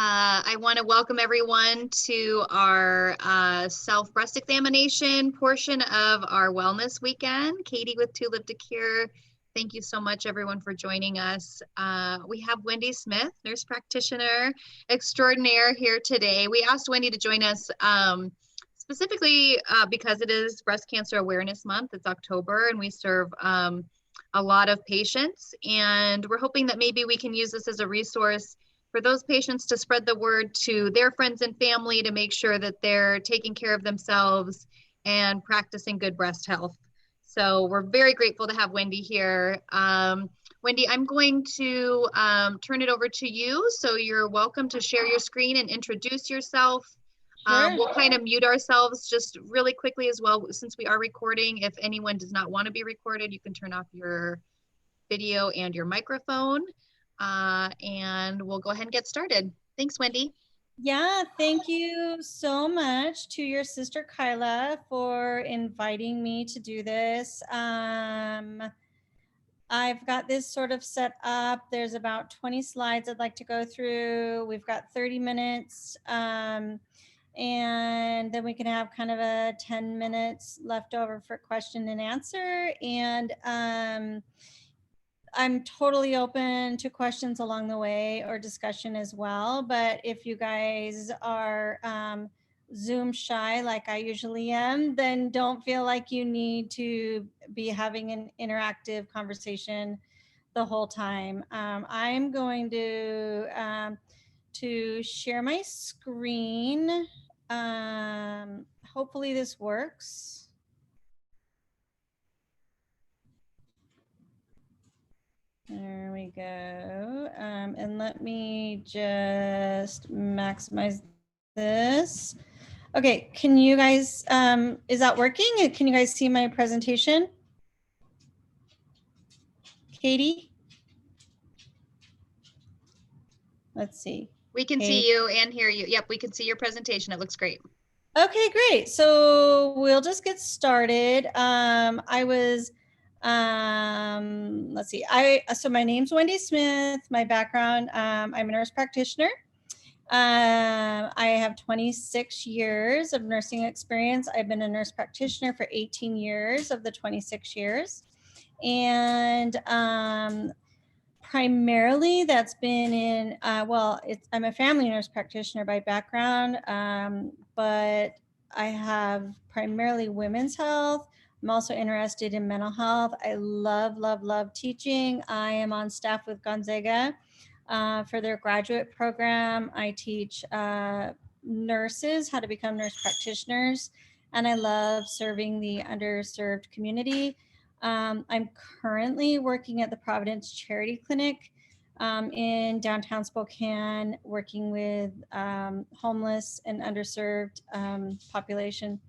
I want to welcome everyone to our self-breast examination portion of our wellness weekend. Katie with To Live to Cure. Thank you so much, everyone, for joining us. We have Wendy Smith, nurse practitioner extraordinaire, here today. We asked Wendy to join us specifically because it is Breast Cancer Awareness Month. It's October, and we serve a lot of patients, and we're hoping that maybe we can use this as a resource for those patients to spread the word to their friends and family to make sure that they're taking care of themselves and practicing good breast health. So we're very grateful to have Wendy here. Wendy, I'm going to turn it over to you. So you're welcome to share your screen and introduce yourself. Sure. We'll kind of mute ourselves just really quickly as well, since we are recording. If anyone does not want to be recorded, you can turn off your video and your microphone. And we'll go ahead and get started. Thanks, Wendy. Yeah, thank you so much to your sister Kyla for inviting me to do this. I've got this sort of set up. There's about 20 slides I'd like to go through. We've got 30 minutes. And then we can have kind of a 10 minutes left over for question and answer. And I'm totally open to questions along the way or discussion as well. But if you guys are Zoom shy like I usually am, then don't feel like you need to be having an interactive conversation the whole time. I'm going to share my screen. Hopefully this works. There we go. And let me just maximize this. Okay, can you guys, is that working? Can you guys see my presentation? Katie? Let's see. We can see you and hear you. Yep, we can see your presentation. It looks great. Okay, great. So we'll just get started. Let's see. So my name's Wendy Smith. My background, I'm a nurse practitioner. I have 26 years of nursing experience. I've been a nurse practitioner for 18 years of the 26 years. And primarily that's been in, I'm a family nurse practitioner by background, but I have primarily women's health. I'm also interested in mental health. I love, love, love teaching. I am on staff with Gonzaga for their graduate program. I teach nurses how to become nurse practitioners, and I love serving the underserved community. I'm currently working at the Providence Charity Clinic in downtown Spokane, working with homeless and underserved population.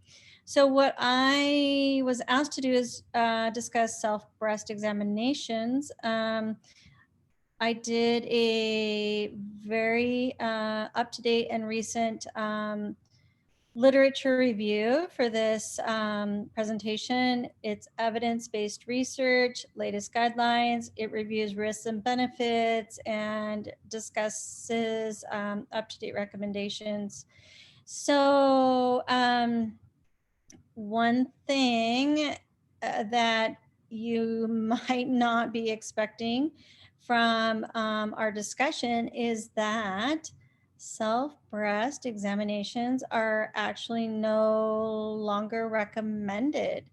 So what I was asked to do is discuss self-breast examinations. I did a very up-to-date and recent literature review for this presentation. It's evidence-based research, latest guidelines. It reviews risks and benefits and discusses up-to-date recommendations. So one thing that you might not be expecting from our discussion is that self-breast examinations are actually no longer recommended,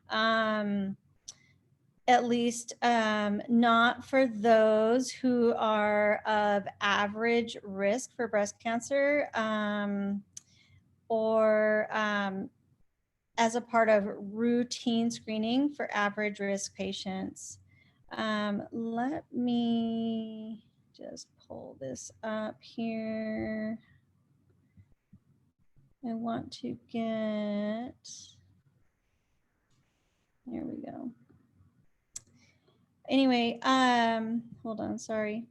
at least not for those who are of average risk for breast cancer or as a part of routine screening for average risk patients. Let me just pull this up here. I want to get, there we go. Anyway, hold on, sorry.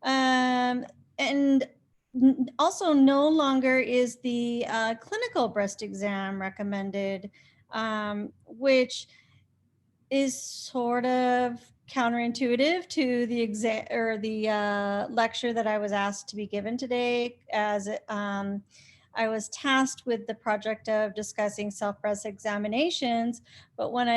And also no longer is the clinical breast exam recommended, which is sort of counterintuitive to the exam or the lecture that I was asked to be given today, as I was tasked with the project of discussing self-breast examinations. But when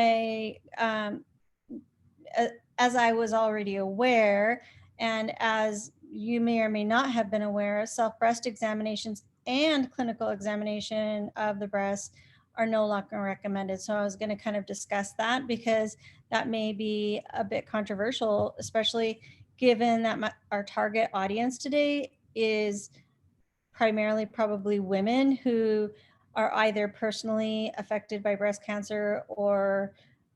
as I was already aware, and as you may or may not have been aware, self-breast examinations and clinical examination of the breast are no longer recommended. So I was going to kind of discuss that, because that may be a bit controversial, especially given that our target audience today is primarily probably women who are either personally affected by breast cancer or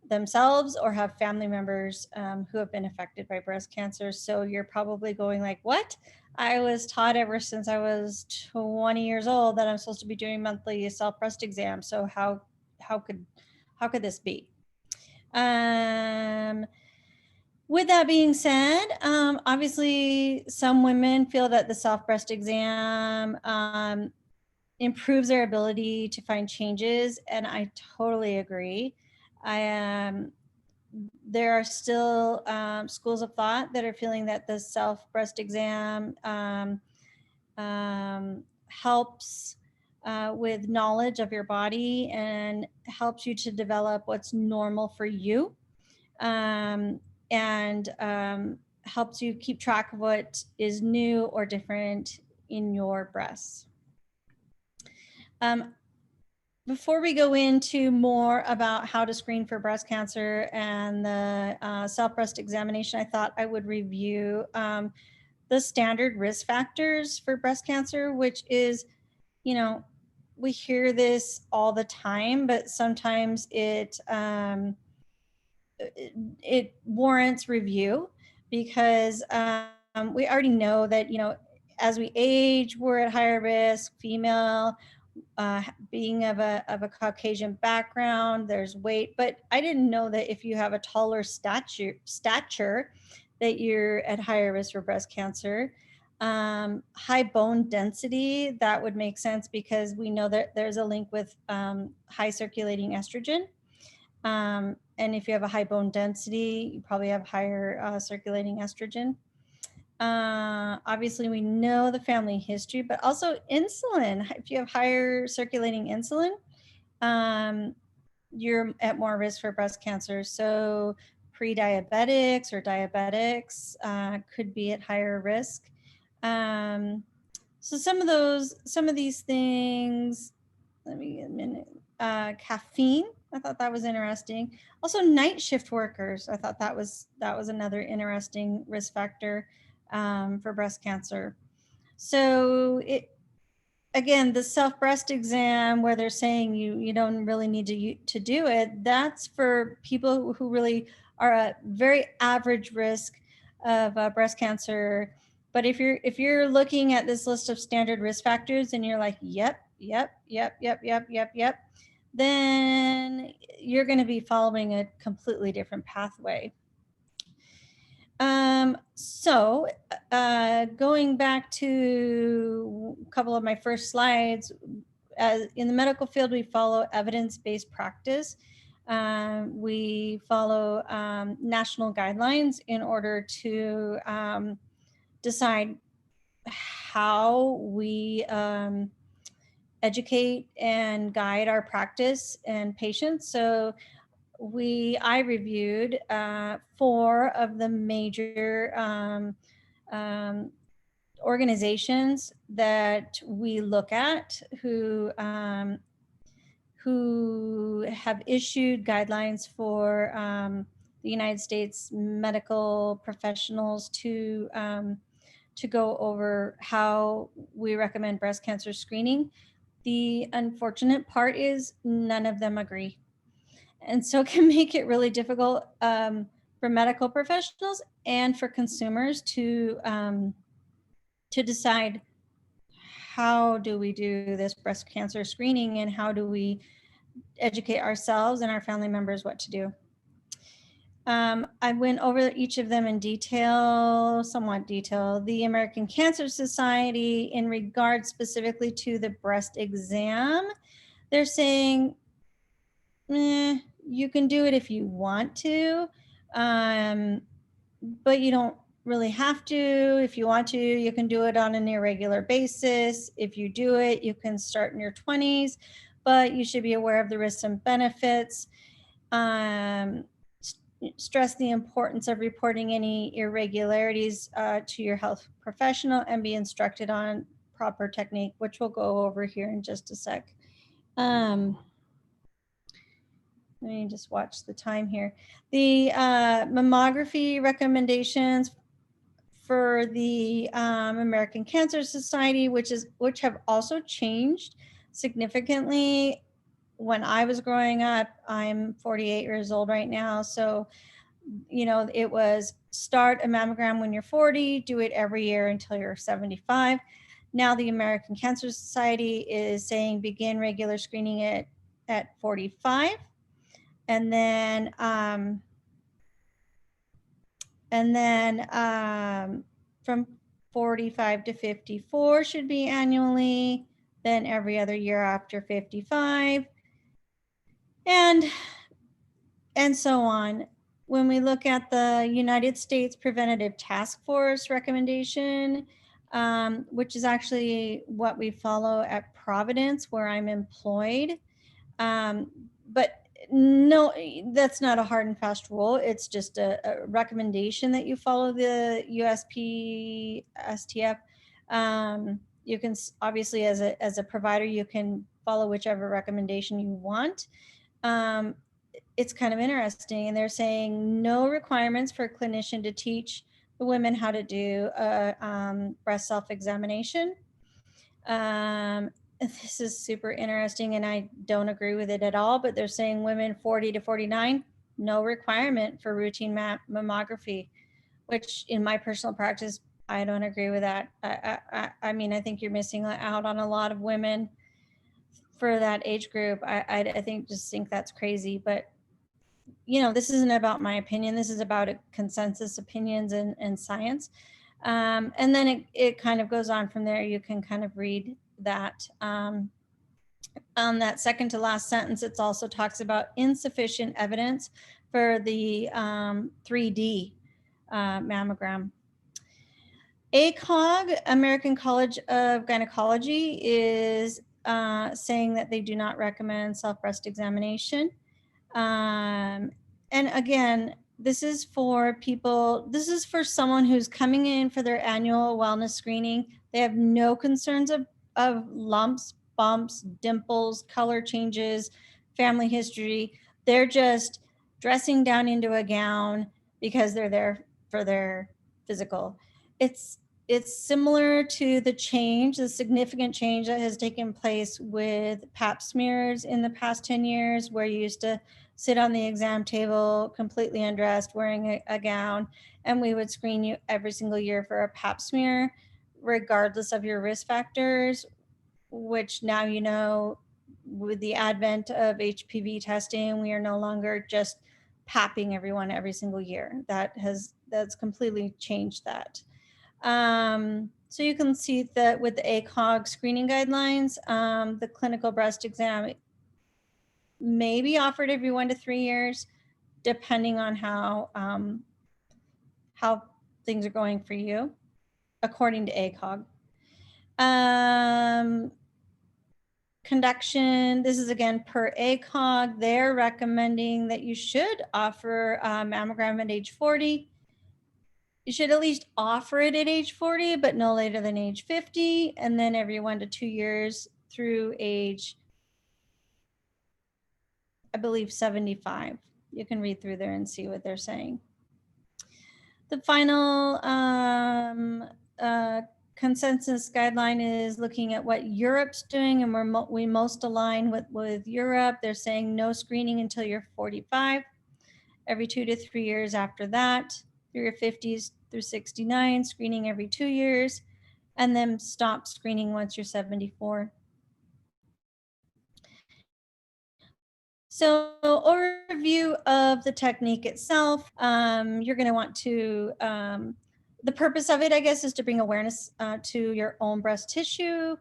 themselves, or have family members who have been affected by breast cancer. So you're probably going like, what? I was taught ever since I was 20 years old that I'm supposed to be doing monthly self-breast exams. So how could this be? With that being said, obviously some women feel that the self-breast exam improves their ability to find changes, and I totally agree. There are still schools of thought that are feeling that the self-breast exam helps with knowledge of your body and helps you to develop what's normal for you, and helps you keep track of what is new or different in your breasts. Before we go into more about how to screen for breast cancer and the self-breast examination, I thought I would review the standard risk factors for breast cancer, which is, we hear this all the time, but sometimes it warrants review, because we already know that, as we age, we're at higher risk. Female, being of a Caucasian background, there's weight, but I didn't know that if you have a taller stature that you're at higher risk for breast cancer. High bone density, that would make sense, because we know that there's a link with high circulating estrogen. And if you have a high bone density, you probably have higher circulating estrogen. Obviously, we know the family history, but also insulin. If you have higher circulating insulin, you're at more risk for breast cancer. So pre-diabetics or diabetics could be at higher risk. So some of these things, let me get a minute. Caffeine, I thought that was interesting. Also, night shift workers, I thought that was another interesting risk factor for breast cancer. So again, the self-breast exam, where they're saying you don't really need to do it, that's for people who really are at very average risk of breast cancer. But if you're looking at this list of standard risk factors and you're like, yep, then you're going to be following a completely different pathway. So going back to a couple of my first slides, in the medical field, we follow evidence-based practice. We follow national guidelines in order to decide how we educate and guide our practice and patients. So I reviewed 4 of the major organizations that we look at who have issued guidelines for the United States medical professionals to go over how we recommend breast cancer screening. The unfortunate part is none of them agree. And so it can make it really difficult for medical professionals and for consumers to decide, how do we do this breast cancer screening, and how do we educate ourselves and our family members what to do. I went over each of them in detail, somewhat detail. The American Cancer Society, in regard specifically to the breast exam, they're saying, you can do it if you want to, But you don't really have to. If you want to, you can do it on an irregular basis. If you do it, you can start in your 20s, but you should be aware of the risks and benefits. Stress the importance of reporting any irregularities to your health professional and be instructed on proper technique, which we'll go over here in just a sec. Let me just watch the time here. The mammography recommendations for the American Cancer Society, which have also changed significantly. When I was growing up, I'm 48 years old right now, so it was start a mammogram when you're 40, do it every year until you're 75. Now the American Cancer Society is saying begin regular screening at 45, and then from 45 to 54 should be annually, then every other year after 55, and so on. When we look at the United States Preventative Task Force recommendation, which is actually what we follow at Providence, where I'm employed, but no, that's not a hard and fast rule. It's just a recommendation that you follow the USP STF. You can obviously, as a provider, you can follow whichever recommendation you want. It's kind of interesting, and they're saying no requirements for a clinician to teach the women how to do a breast self-examination. This is super interesting, and I don't agree with it at all, but they're saying women 40 to 49, no requirement for routine mammography, which in my personal practice, I don't agree with that. I mean, I think you're missing out on a lot of women for that age group. I think that's crazy, but this isn't about my opinion. This is about consensus opinions and science. And then it kind of goes on from there. You can kind of read that. On that second to last sentence, it also talks about insufficient evidence for the 3D mammogram. ACOG, American College of Gynecology, is saying that they do not recommend self-breast examination. And again, this is for someone who's coming in for their annual wellness screening. They have no concerns of lumps, bumps, dimples, color changes, family history. They're just dressing down into a gown because they're there for their physical. It's similar to the significant change that has taken place with pap smears in the past 10 years, where you used to sit on the exam table completely undressed, wearing a gown, and we would screen you every single year for a pap smear, regardless of your risk factors, which now, with the advent of HPV testing, we are no longer just papping everyone every single year. That's completely changed that. So you can see that with the ACOG screening guidelines, the clinical breast exam may be offered every 1 to 3 years, depending on how things are going for you, according to ACOG. Conduction, this is again per ACOG. They're recommending that you should offer a mammogram at age 40. You should at least offer it at age 40, but no later than age 50, and then every 1 to 2 years through age, I believe, 75. You can read through there and see what they're saying. The final consensus guideline is looking at what Europe's doing, and we most align with Europe. They're saying no screening until you're 45, every 2 to 3 years after that, through your 50s through 69, screening every 2 years, and then stop screening once you're 74. So, overview of the technique itself. You're going to want to, the purpose of it, I guess, is to bring awareness to your own breast tissue,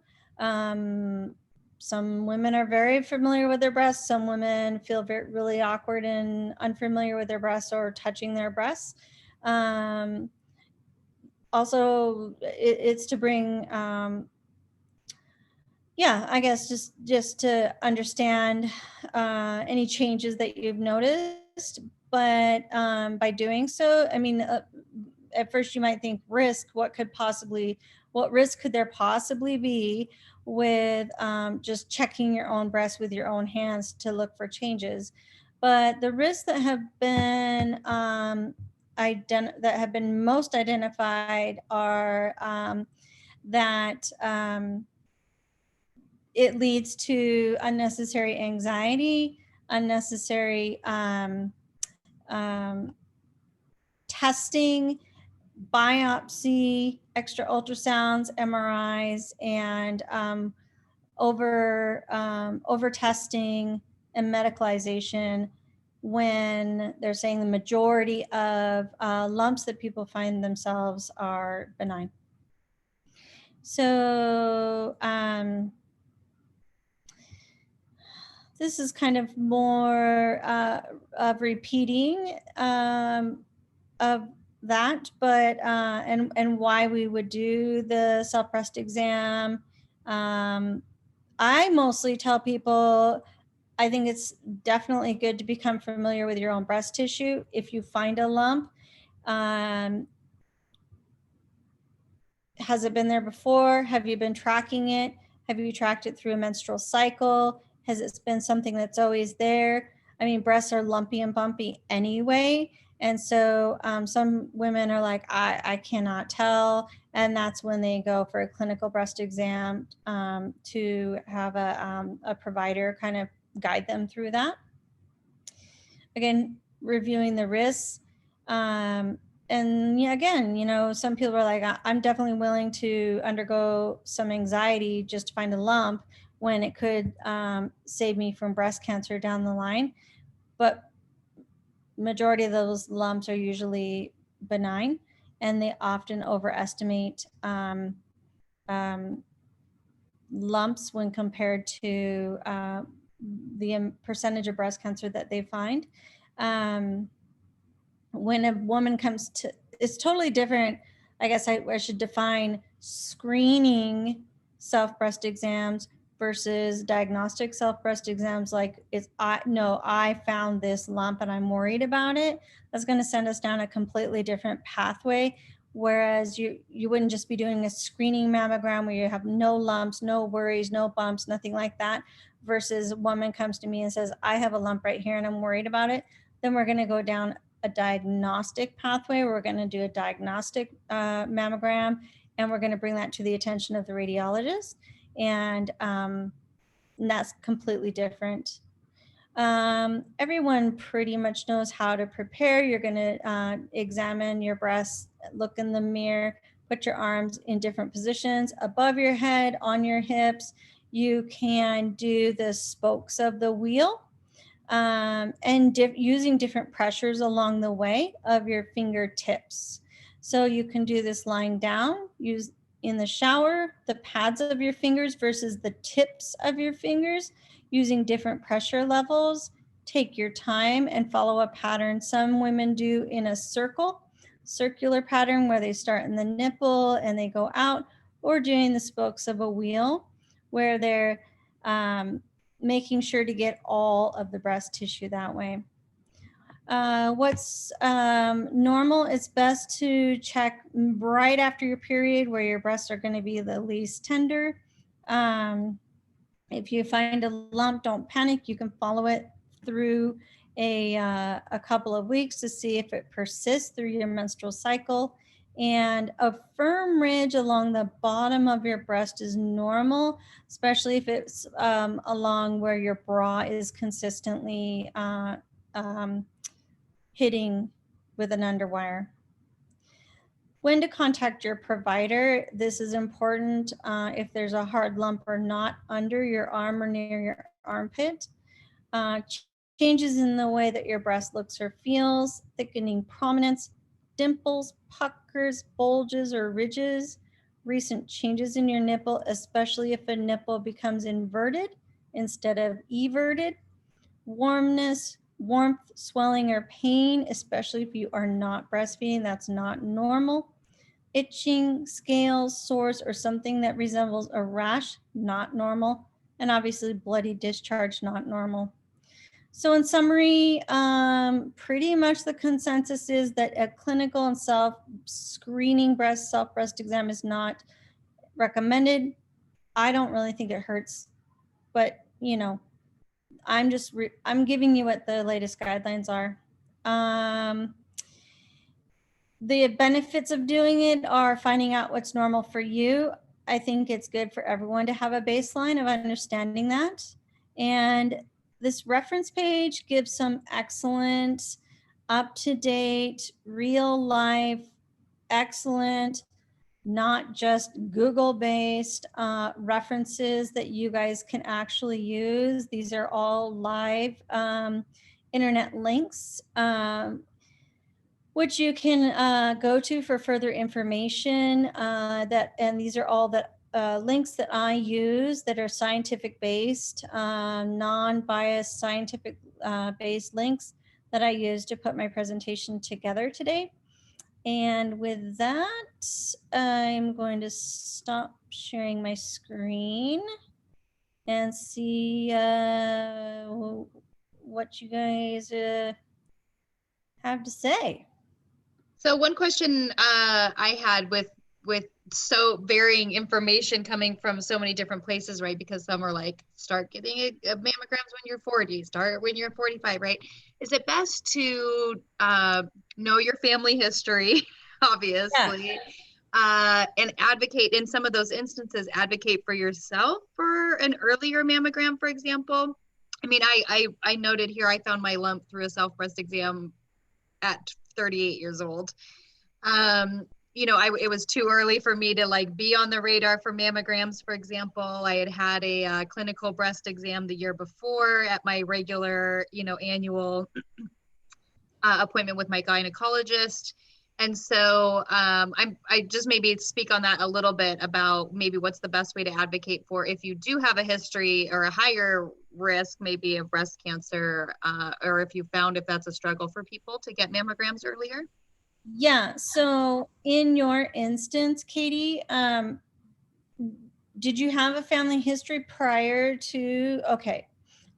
some women are very familiar with their breasts. Some women feel really awkward and unfamiliar with their breasts or touching their breasts. Also, it's to bring, yeah, I guess just to understand any changes that you've noticed. But by doing so, I mean, at first you might think risk, what risk could there possibly be with just checking your own breast with your own hands to look for changes? But the risks that have been most identified are that it leads to unnecessary anxiety, unnecessary testing, biopsy, extra ultrasounds, MRIs, and over testing and medicalization when they're saying the majority of lumps that people find themselves are benign. So this is kind of more of repeating of that, but and why we would do the self breast exam. I mostly tell people I think it's definitely good to become familiar with your own breast tissue. If you find a lump, has it been there before? Have you been tracking it? Have you tracked it through a menstrual cycle? Has it been something that's always there? I mean, breasts are lumpy and bumpy anyway. And so some women are like, I cannot tell. And that's when they go for a clinical breast exam to have a provider kind of guide them through that. Again, reviewing the risks. And yeah, again, you know, some people are like, I'm definitely willing to undergo some anxiety just to find a lump when it could save me from breast cancer down the line. But majority of those lumps are usually benign, and they often overestimate lumps when compared to the percentage of breast cancer that they find. When a woman comes to, it's totally different. I guess I should define screening self breast exams versus diagnostic self breast exams. Like, I found this lump and I'm worried about it. That's going to send us down a completely different pathway. Whereas you wouldn't just be doing a screening mammogram where you have no lumps, no worries, no bumps, nothing like that. Versus a woman comes to me and says, I have a lump right here and I'm worried about it. Then we're going to go down a diagnostic pathway. We're going to do a diagnostic mammogram, and we're going to bring that to the attention of the radiologist. And that's completely different. Everyone pretty much knows how to prepare. You're going to examine your breasts, look in the mirror, put your arms in different positions above your head, on your hips. You can do the spokes of the wheel. And using different pressures along the way of your fingertips. So you can do this lying down, use in the shower, the pads of your fingers versus the tips of your fingers, using different pressure levels. Take your time and follow a pattern. Some women do in a circular pattern where they start in the nipple and they go out, or doing the spokes of a wheel where they're making sure to get all of the breast tissue that way. What's normal, it's best to check right after your period where your breasts are going to be the least tender. If you find a lump, don't panic. You can follow it through a couple of weeks to see if it persists through your menstrual cycle. And a firm ridge along the bottom of your breast is normal, especially if it's along where your bra is consistently hitting with an underwire. When to contact your provider. This is important if there's a hard lump or not under your arm or near your armpit. Changes in the way that your breast looks or feels, thickening prominence, dimples, puckers, bulges, or ridges, recent changes in your nipple, especially if a nipple becomes inverted instead of everted, warmness, warmth, swelling, or pain, especially if you are not breastfeeding, that's not normal, itching, scales, sores, or something that resembles a rash, not normal, and obviously bloody discharge, not normal. So in summary, pretty much the consensus is that a clinical and self-screening self-breast exam is not recommended. I don't really think it hurts, but I'm giving you what the latest guidelines are. The benefits of doing it are finding out what's normal for you. I think it's good for everyone to have a baseline of understanding that. And this reference page gives some excellent, up-to-date, real life, excellent, not just Google-based references that you guys can actually use. These are all live internet links, which you can go to for further information. And these are all the links that I use that are scientific based, non-biased, scientific based links that I use to put my presentation together today. And with that, I'm going to stop sharing my screen and see what you guys have to say. So one question I had with so varying information coming from so many different places, right? Because some are like, start getting a mammograms when you're 40, start when you're 45, right? Is it best to know your family history, obviously, and advocate in some of those instances, advocate for yourself for an earlier mammogram, for example? I mean, I noted here, I found my lump through a self-breast exam at 38 years old. It was too early for me to like be on the radar for mammograms, for example. I had a clinical breast exam the year before at my regular, annual appointment with my gynecologist. And so I just maybe speak on that a little bit about maybe what's the best way to advocate for if you do have a history or a higher risk maybe of breast cancer, or if you found if that's a struggle for people to get mammograms earlier. Yeah, so in your instance, Katie, did you have a family history prior to? Okay,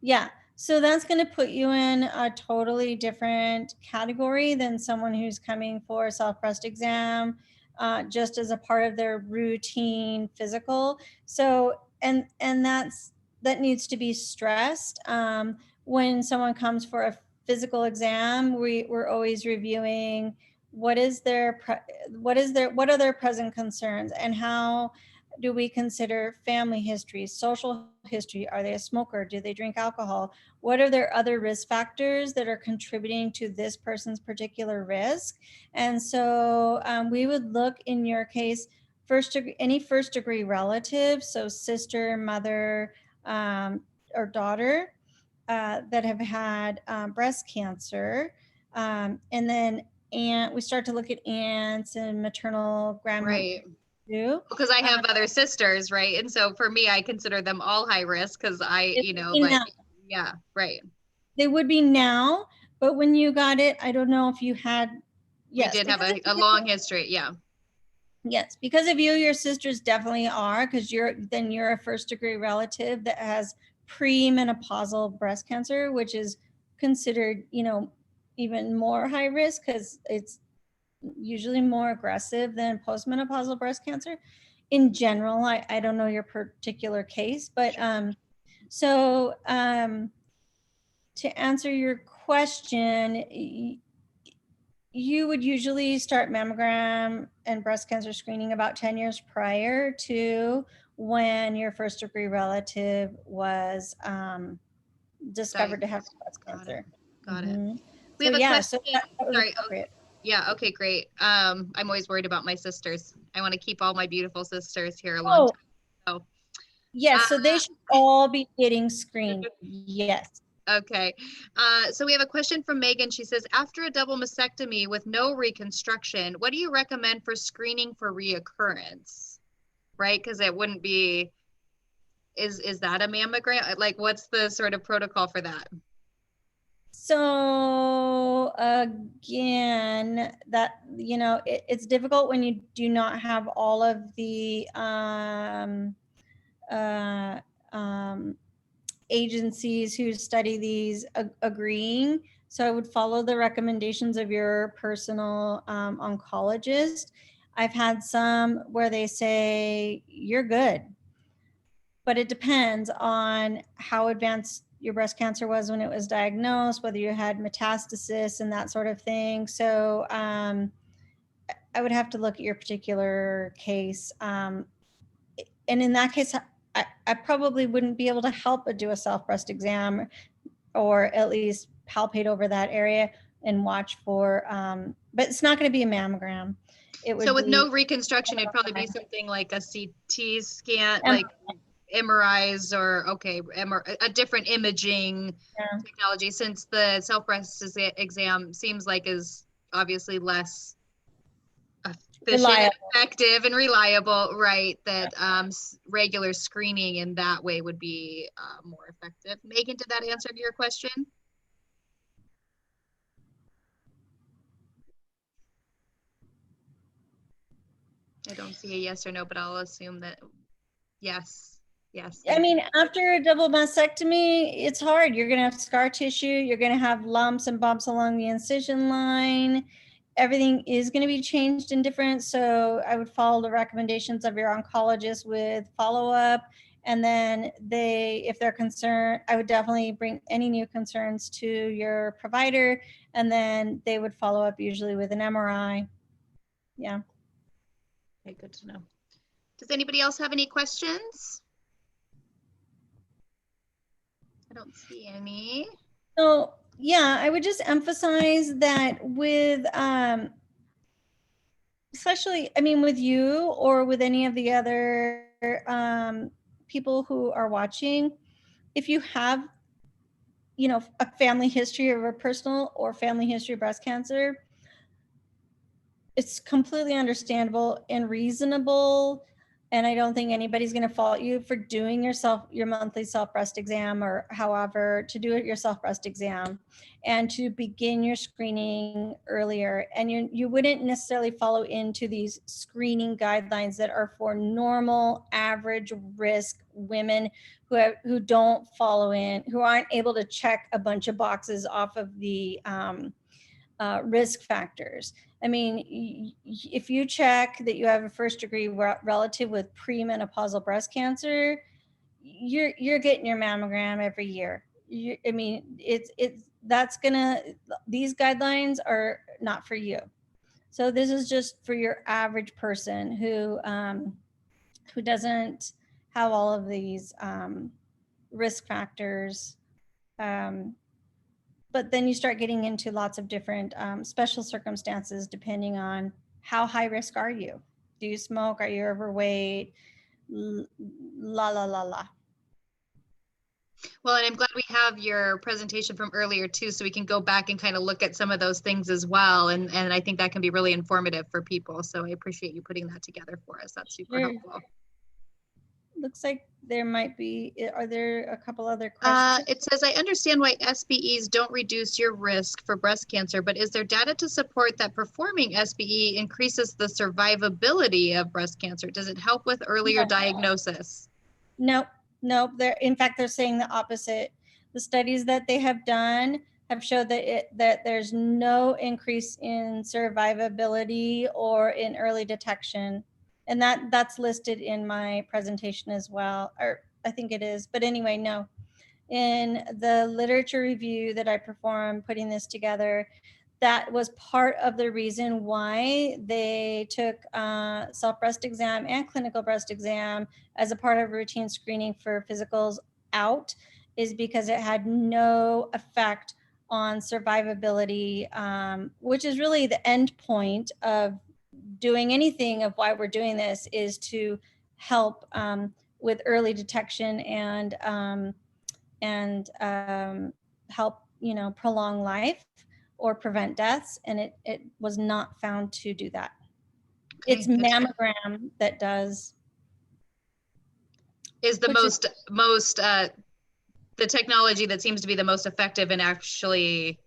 yeah. So that's going to put you in a totally different category than someone who's coming for a self-breast exam just as a part of their routine physical. So, and that needs to be stressed. When someone comes for a physical exam, we're always reviewing what are their present concerns, and how do we consider family history, social history? Are they a smoker? Do they drink alcohol? What are their other risk factors that are contributing to this person's particular risk? And so we would look in your case, any first degree relative, so sister, mother, or daughter that have had breast cancer. And then we start to look at aunts and maternal grandmothers. Right. Do. Because I have other sisters, right? And so for me, I consider them all high risk because yeah, right. They would be now, but when you got it, I don't know if you had, yes. We did have a long history, yeah. Yes, because of you, your sisters definitely are, because you're a first degree relative that has premenopausal breast cancer, which is considered, even more high risk because it's usually more aggressive than postmenopausal breast cancer. In general, I don't know your particular case, but so to answer your question, you would usually start mammogram and breast cancer screening about 10 years prior to when your first degree relative was discovered to have breast cancer. Got it. We So have a yeah, question. so that was Sorry. appropriate. Yeah. Okay. Great. I'm always worried about my sisters. I want to keep all my beautiful sisters here a long time. So. Yes. So they should all be getting screened. Yes. Okay. So we have a question from Megan. She says, after a double mastectomy with no reconstruction, what do you recommend for screening for reoccurrence? right? Because it wouldn't be, is that a mammogram? Like, what's the sort of protocol for that? So again, that, it's difficult when you do not have all of the uh, um, agencies who study these agreeing. So I would follow the recommendations of your personal oncologist. I've had some where they say you're good, but it depends on how advanced your breast cancer was when it was diagnosed, whether you had metastasis and that sort of thing. So I would have to look at your particular case. And in that case, I probably wouldn't be able to help but do a self breast exam, or at least palpate over that area and watch for, but it's not going to be a mammogram. It would So with be no reconstruction, it'd probably be something like a CT scan, like MRIs, or okay, a different imaging technology, since the self breast exam seems like is obviously less efficient and effective and reliable, right? That regular screening in that way would be more effective. Megan, did that answer your question? I don't see a yes or no, but I'll assume that yes. Yes. I mean, after a double mastectomy, it's hard. You're going to have scar tissue. You're going to have lumps and bumps along the incision line. Everything is going to be changed and different. So I would follow the recommendations of your oncologist with follow-up. And then if they're concerned, I would definitely bring any new concerns to your provider. And then they would follow up usually with an MRI. Yeah. Okay, good to know. Does anybody else have any questions? I don't see any. So yeah, I would just emphasize that with, especially, I mean, with you or with any of the other people who are watching, if you have, a family history of a personal or family history of breast cancer, it's completely understandable and reasonable. And I don't think anybody's going to fault you for doing your monthly self breast exam, or however to do it your self breast exam, and to begin your screening earlier. And you wouldn't necessarily follow into these screening guidelines that are for normal average risk women who don't follow in, who aren't able to check a bunch of boxes off of the risk factors. I mean, if you check that you have a first degree relative with premenopausal breast cancer, you're getting your mammogram every year. I mean, these guidelines are not for you. So this is just for your average person who doesn't have all of these risk factors. But then you start getting into lots of different special circumstances depending on how high risk are you. Do you smoke? Are you overweight? La, la, la, la. Well, and I'm glad we have your presentation from earlier too, so we can go back and kind of look at some of those things as well. And I think that can be really informative for people. So I appreciate you putting that together for us. That's super helpful. Looks like there might be, are there a couple other questions? It says, I understand why SBEs don't reduce your risk for breast cancer, but is there data to support that performing SBE increases the survivability of breast cancer? Does it help with earlier diagnosis? Nope. In fact, they're saying the opposite. The studies that they have done have showed that there's no increase in survivability or in early detection. And that's listed in my presentation as well, or I think it is. But anyway, no. In the literature review that I performed putting this together, that was part of the reason why they took self breast exam and clinical breast exam as a part of routine screening for physicals out, is because it had no effect on survivability, which is really the end point of doing anything, of why we're doing this, is to help with early detection and help prolong life or prevent deaths. And it was not found to do that. Okay, it's mammogram that does. is the Which is, most the technology that seems to be the most effective in actually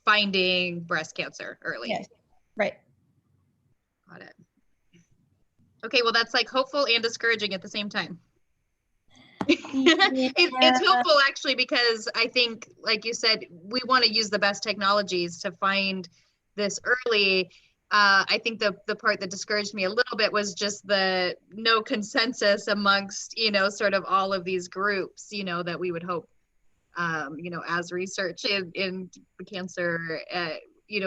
finding breast cancer early. yes, right. Got it. Okay, well, that's like hopeful and discouraging at the same time. It's Yeah, hopeful actually, because I think, like you said, we want to use the best technologies to find this early. I think the part that discouraged me a little bit was just the no consensus amongst, sort of all of these groups, that we would hope, as research in cancer,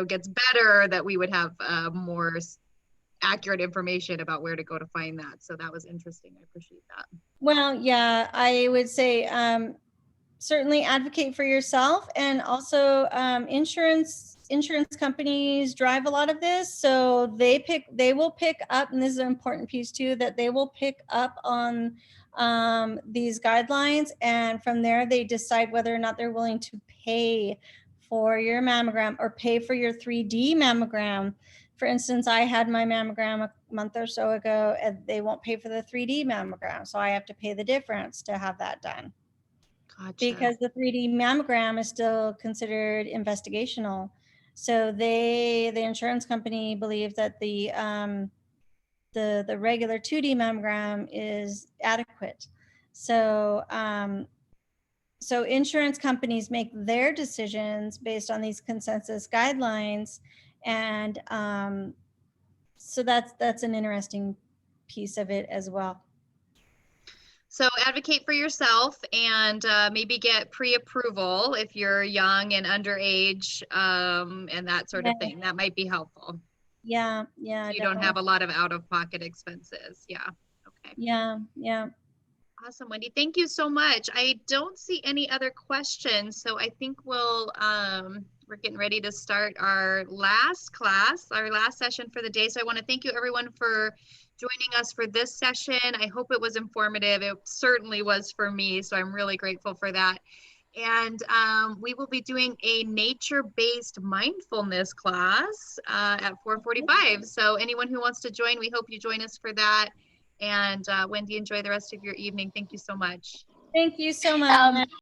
gets better, that we would have more accurate information about where to go to find that. So that was interesting. I appreciate that. well, yeah, I would say certainly advocate for yourself, and also insurance companies drive a lot of this, so they will pick up, and this is an important piece too, that they will pick up on these guidelines, and from there they decide whether or not they're willing to pay for your mammogram or pay for your 3D mammogram. For instance, I had my mammogram a month or so ago, and they won't pay for the 3D mammogram, so I have to pay the difference to have that done. Gotcha. Because the 3D mammogram is still considered investigational. So the insurance company believes that the regular 2D mammogram is adequate. So so insurance companies make their decisions based on these consensus guidelines, and so that's an interesting piece of it as well. So advocate for yourself, and maybe get pre-approval if you're young and underage, and that sort of thing. That might be helpful. Yeah, So yeah, you definitely. don't have a lot of out-of-pocket expenses. Yeah. Okay. Yeah, yeah. Awesome, Wendy. Thank you so much. I don't see any other questions, so I think we're getting ready to start our last class, our last session for the day. So I want to thank you everyone for joining us for this session. I hope it was informative. It certainly was for me, so I'm really grateful for that. And we will be doing a nature-based mindfulness class at 4:45. So anyone who wants to join, we hope you join us for that. And Wendy, enjoy the rest of your evening. Thank you so much. Thank you so much.